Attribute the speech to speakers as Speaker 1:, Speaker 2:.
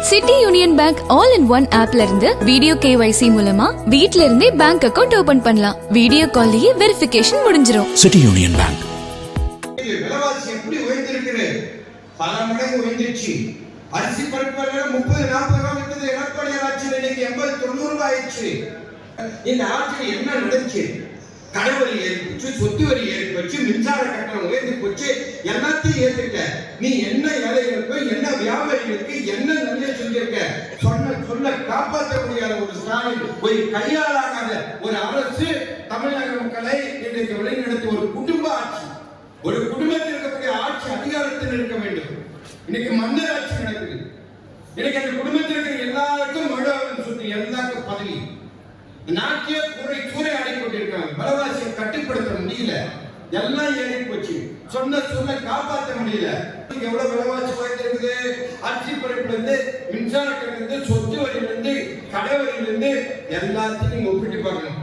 Speaker 1: City union bank all in one ஆப்ல இருந்து video KYC மூலமா வீட்ல இருந்தே பேங்க் அக்கவுண்ட் ஓபன் பண்ணலாம். வீடியோ கால்லயே வெரிஃபிகேஷன் முடிஞ்சிரும்.
Speaker 2: City union bank.
Speaker 3: விலைவாசி எப்படி உயர்ந்திருக்குது? பல மடங்கு உயர்ந்துச்சு. அரிசி பருப்பு 30-40 ரூபாய் இருந்தது. எடப்பாடி ஆட்சியில் இன்னைக்கு 80-90 ரூபாய் ஆயிடுச்சு. இந்த ஆட்சியில் என்ன நடந்துச்சு? கடவரி ஏற்பச்சு, சொத்து வரி ஏற்பச்சு, மின்சார கட்டணம் உயர்ந்து போச்சு. எல்லாத்தையும் ஏற்றுக்க நீ என்ன ஏழைகளுக்கு, என்ன வியாபாரிகளுக்கு என்ன நன்மை செஞ்சிருக்க? சொல்ல காப்பாற்ற முடியாத ஒரு ஸ்டாலின், ஒரு கையாளாகாத ஒரு அரசு தமிழக மக்களை இன்றைக்கு வழிநடத்தி ஒரு குடும்ப ஆட்சி, ஒரு குடும்பத்தில் இருக்கக்கூடிய ஆட்சி அதிகாரத்தில் இருக்க வேண்டும். இன்னைக்கு மன்னர் ஆட்சி நடக்குது. இன்னைக்கு அந்த குடும்பத்தில் இருக்கிற எல்லாருக்கும் மழை சுற்றி எல்லாருக்கும் பதவி, நாட்டிய சூறையாடி கொண்டிருக்காங்க. விலைவாசியை கட்டுப்படுத்த முடியல, எல்லாம் ஏறி போச்சு. சொல்ல காப்பாற்ற முடியல. எவ்வளவு விலைவாசி உயர்ந்திருக்குது? அரிசி பருப்புல இருந்து, மின்சார கட்டணத்துல இருந்து, சொத்து வரியிலிருந்து, கடை வரியிலிருந்து எல்லாத்தையும் ஒப்பிட்டு பார்க்கணும்.